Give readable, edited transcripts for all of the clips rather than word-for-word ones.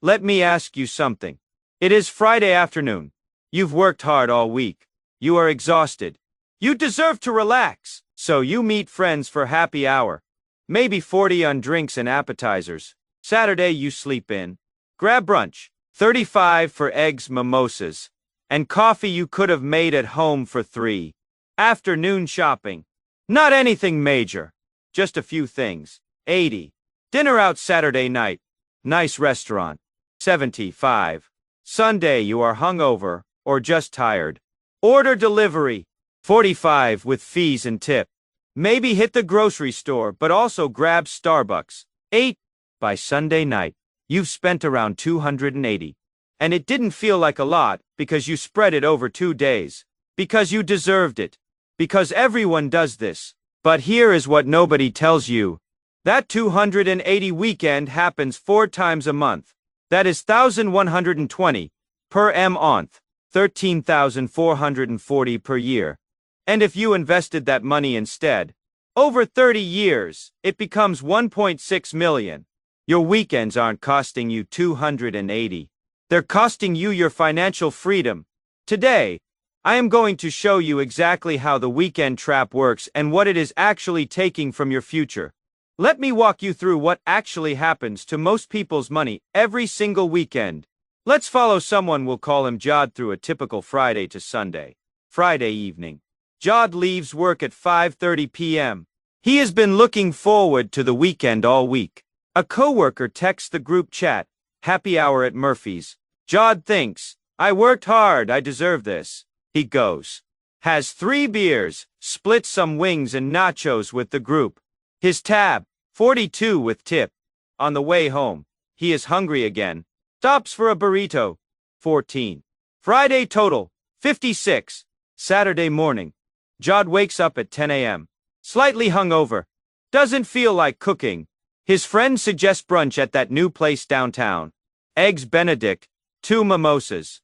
Let me ask you something. It is Friday afternoon. You've worked hard all week. You are exhausted. You deserve to relax, so you meet friends for happy hour. Maybe 40 on drinks and appetizers. Saturday you sleep in. Grab brunch. 35 for eggs, mimosas, and coffee you could have made at home for 3. Afternoon shopping. Not anything major. Just a few things. 80. Dinner out Saturday night. Nice restaurant. 75. Sunday you are hungover, or just tired. Order delivery. 45 with fees and tip. Maybe hit the grocery store but also grab Starbucks. 8. By Sunday night, you've spent around 280. And it didn't feel like a lot because you spread it over 2 days. Because you deserved it. Because everyone does this. But here is what nobody tells you. That 280 weekend happens 4 times a month. That is 1,120 per month, 13,440 per year. And if you invested that money instead, over 30 years, it becomes 1.6 million. Your weekends aren't costing you 280. They're costing you your financial freedom. Today, I am going to show you exactly how the weekend trap works and what it is actually taking from your future. Let me walk you through what actually happens to most people's money every single weekend. Let's follow someone, we'll call him Jod, through a typical Friday to Sunday. Friday evening. Jod leaves work at 5:30 p.m. He has been looking forward to the weekend all week. A coworker texts the group chat, "Happy hour at Murphy's." Jod thinks, "I worked hard, I deserve this." He goes. Has 3 beers, splits some wings and nachos with the group. His tab, 42 with tip. On the way home, he is hungry again. Stops for a burrito. 14. Friday total, 56. Saturday morning. Jod wakes up at 10 a.m. Slightly hungover. Doesn't feel like cooking. His friend suggests brunch at that new place downtown. Eggs Benedict, 2 mimosas.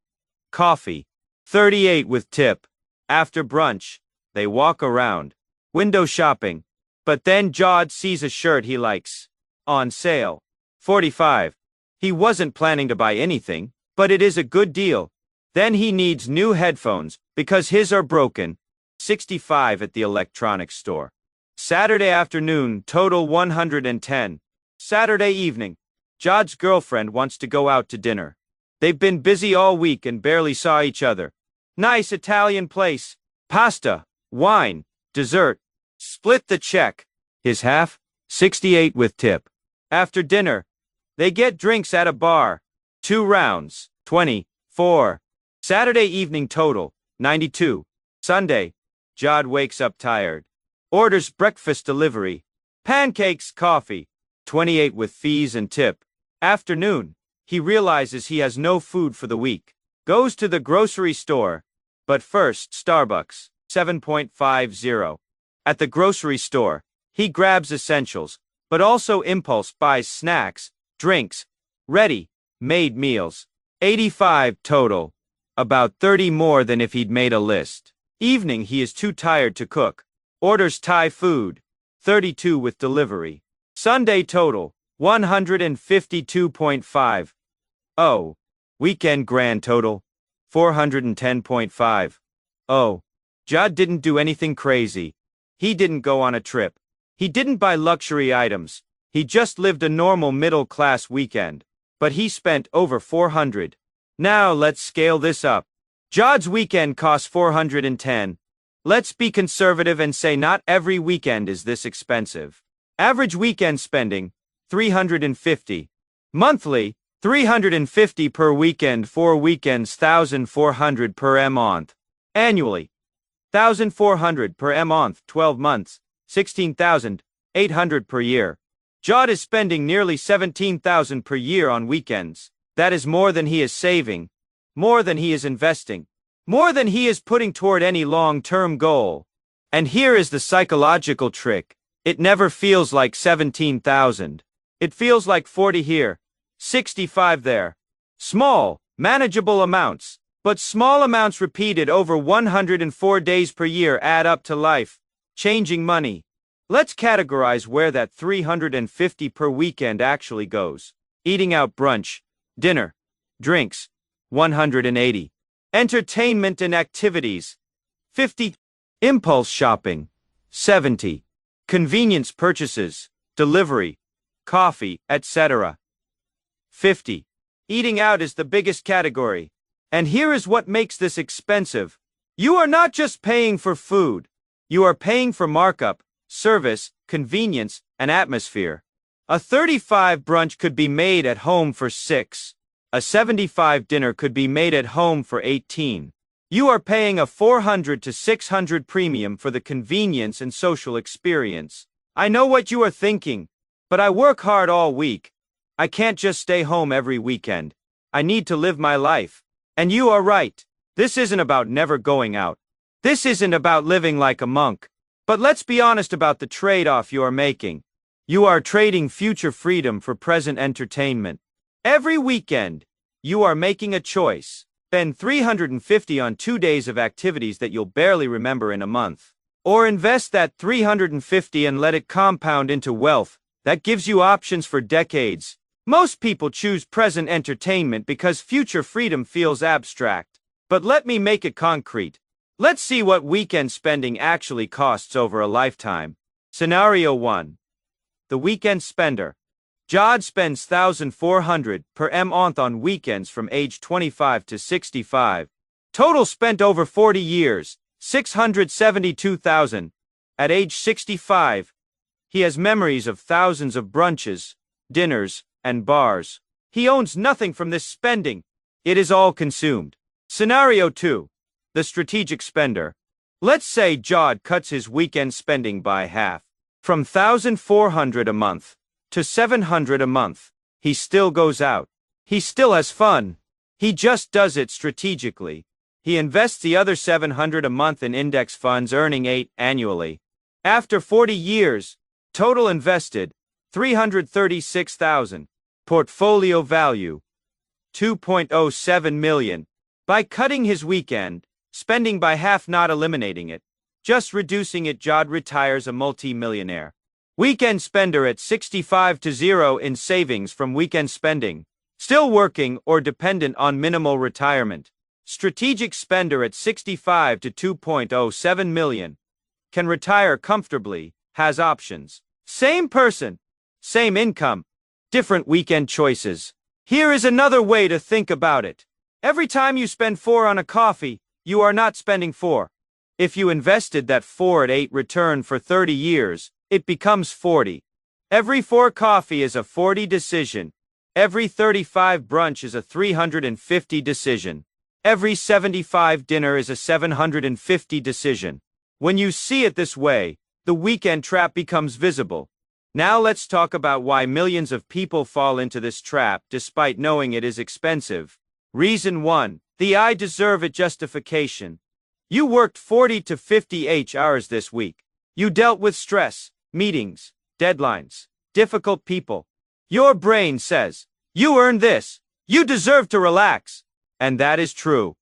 Coffee, 38 with tip. After brunch, they walk around. Window shopping. But then Jod sees a shirt he likes. On sale. 45. He wasn't planning to buy anything, but it is a good deal. Then he needs new headphones, because his are broken. 65 at the electronics store. Saturday afternoon, total 110. Saturday evening. Jod's girlfriend wants to go out to dinner. They've been busy all week and barely saw each other. Nice Italian place. Pasta, wine, dessert. Split the check. His half, 68 with tip. After dinner, they get drinks at a bar. 2 rounds, 24. Saturday evening total, 92. Sunday, Jod wakes up tired. Orders breakfast delivery. Pancakes, coffee. 28 with fees and tip. Afternoon, he realizes he has no food for the week. Goes to the grocery store. But first, Starbucks, 7.50. At the grocery store, he grabs essentials, but also impulse buys snacks, drinks, ready-made meals. 85 total. About 30 more than if he'd made a list. Evening, he is too tired to cook. Orders Thai food. 32 with delivery. Sunday total, 152.5. Oh. Weekend grand total, 410.5. Oh. Jod didn't do anything crazy. He didn't go on a trip. He didn't buy luxury items. He just lived a normal middle-class weekend. But he spent over 400. Now let's scale this up. Jod's weekend costs 410. Let's be conservative and say not every weekend is this expensive. Average weekend spending, 350. Monthly, 350 per weekend, 4 weekends, 1,400 per month. Annually, 1,400 per month, 12 months, 16,800 per year. Jod is spending nearly 17,000 per year on weekends. That is more than he is saving, more than he is investing, more than he is putting toward any long-term goal. And here is the psychological trick. It never feels like 17,000. It feels like 40 here, 65 there. Small, manageable amounts, but small amounts repeated over 104 days per year add up to life-changing money. Let's categorize where that 350 per weekend actually goes. Eating out brunch, Dinner, drinks, 180. Entertainment and activities, 50. Impulse shopping, 70. Convenience purchases, delivery, coffee, etc., 50. Eating out is the biggest category. And here is what makes this expensive. You are not just paying for food. You are paying for markup, service, convenience, and atmosphere. A 35 brunch could be made at home for 6. A 75 dinner could be made at home for 18. You are paying a 400 to 600 premium for the convenience and social experience. I know what you are thinking, but I work hard all week. I can't just stay home every weekend. I need to live my life. And you are right. This isn't about never going out. This isn't about living like a monk. But let's be honest about the trade-off you are making. You are trading future freedom for present entertainment. Every weekend, you are making a choice. Spend $350 on 2 days of activities that you'll barely remember in a month. Or invest that $350 and let it compound into wealth that gives you options for decades. Most people choose present entertainment because future freedom feels abstract. But let me make it concrete. Let's see what weekend spending actually costs over a lifetime. Scenario 1. The weekend spender. Jod spends $1,400 per month on weekends from age 25 to 65. Total spent over 40 years, $672,000. At age 65, he has memories of thousands of brunches, dinners, and bars. He owns nothing from this spending. It is all consumed. Scenario 2. The strategic spender. Let's say Jod cuts his weekend spending by half. From $1,400 a month to $700 a month. He still goes out. He still has fun. He just does it strategically. He invests the other $700 a month in index funds, earning 8 annually. After 40 years, total invested, $336,000. Portfolio value, $2.07 million. By cutting his weekend spending by half, not eliminating it, just reducing it, Jod retires a multi-millionaire. Weekend spender at 65 to 0 in savings from weekend spending. Still working or dependent on minimal retirement. Strategic spender at 65 to 2.07 million. Can retire comfortably, has options. Same person, same income, different weekend choices. Here is another way to think about it. Every time you spend 4 on a coffee, you are not spending 4. If you invested that 4 at 8 return for 30 years, it becomes 40. Every 4 coffee is a 40 decision. Every 35 brunch is a 350 decision. Every 75 dinner is a 750 decision. When you see it this way, the weekend trap becomes visible. Now let's talk about why millions of people fall into this trap despite knowing it is expensive. Reason 1. The I deserve it justification. You worked 40 to 50 hours this week. You dealt with stress, meetings, deadlines, difficult people. Your brain says, you earned this. You deserve to relax. And that is true.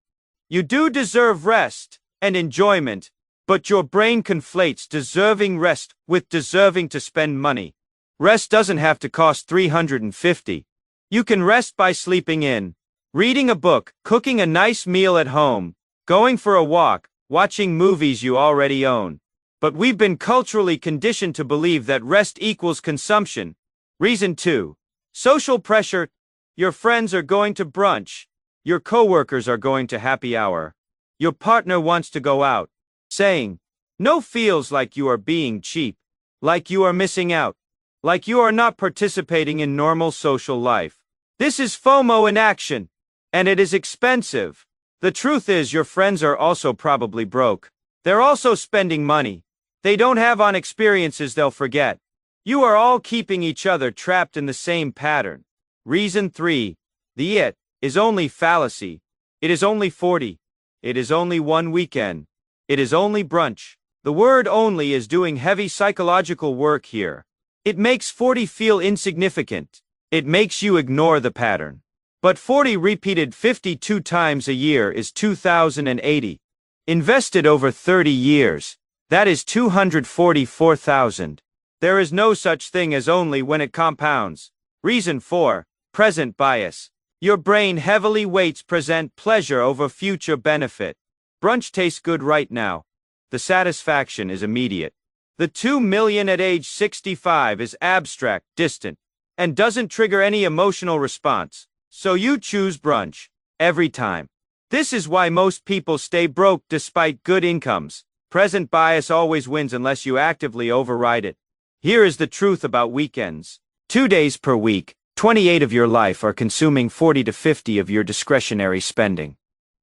You do deserve rest and enjoyment, but your brain conflates deserving rest with deserving to spend money. Rest doesn't have to cost $350. You can rest by sleeping in, reading a book, cooking a nice meal at home, going for a walk, watching movies you already own. But we've been culturally conditioned to believe that rest equals consumption. Reason 2. Social pressure. Your friends are going to brunch. Your coworkers are going to happy hour. Your partner wants to go out. Saying no feels like you are being cheap, like you are missing out, like you are not participating in normal social life. This is FOMO in action, and it is expensive. The truth is, your friends are also probably broke. They're also spending money. They don't have on experiences they'll forget. You are all keeping each other trapped in the same pattern. Reason 3. The it is only fallacy. It is only 40. It is only one weekend. It is only brunch. The word only is doing heavy psychological work here. It makes 40 feel insignificant. It makes you ignore the pattern. But 40 repeated 52 times a year is 2,080. Invested over 30 years. That is 244,000. There is no such thing as only when it compounds. Reason 4. Present bias. Your brain heavily weights present pleasure over future benefit. Brunch tastes good right now. The satisfaction is immediate. The 2 million at age 65 is abstract, distant, and doesn't trigger any emotional response. So you choose brunch. Every time. This is why most people stay broke despite good incomes. Present bias always wins unless you actively override it. Here is the truth about weekends. 2 days per week, 28 of your life are consuming 40 to 50 of your discretionary spending.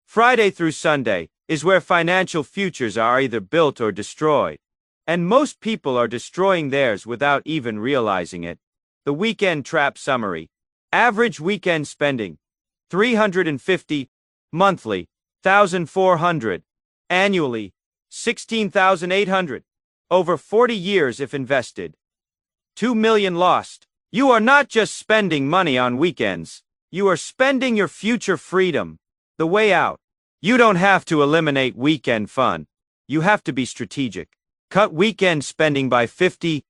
Friday through Sunday is where financial futures are either built or destroyed. And most people are destroying theirs without even realizing it. The Weekend Trap Summary. Average weekend spending, $350, monthly, $1,400, annually, $16,800, over 40 years if invested. 2 million lost. You are not just spending money on weekends. You are spending your future freedom. The way out. You don't have to eliminate weekend fun. You have to be strategic. Cut weekend spending by 50.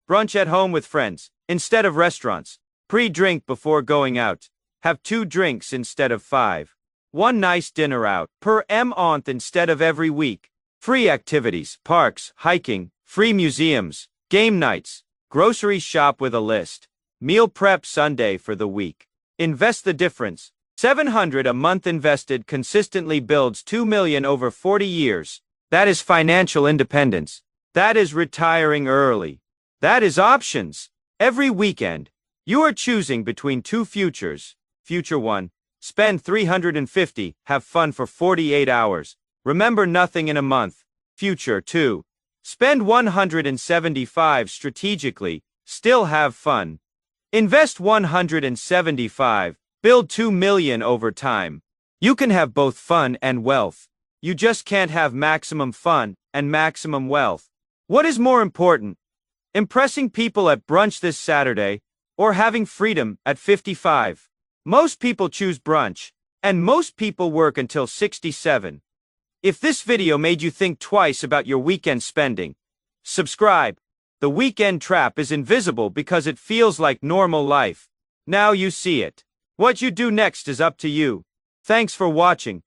Brunch at home with friends, instead of restaurants. Pre-drink before going out. Have 2 drinks instead of 5. 1 nice dinner out per month instead of every week. Free activities, parks, hiking, free museums, game nights. Grocery shop with a list. Meal prep Sunday for the week. Invest the difference. $700 a month invested consistently builds 2 million over 40 years. That is financial independence. That is retiring early. That is options. Every weekend, you are choosing between 2 futures. Future 1, spend $350, have fun for 48 hours. Remember nothing in a month. Future 2, spend $175 strategically, still have fun. Invest $175, build 2 million over time. You can have both fun and wealth. You just can't have maximum fun and maximum wealth. What is more important? Impressing people at brunch this Saturday, or having freedom at 55? Most people choose brunch, and most people work until 67. If this video made you think twice about your weekend spending, subscribe. The weekend trap is invisible because it feels like normal life. Now you see it. What you do next is up to you. Thanks for watching.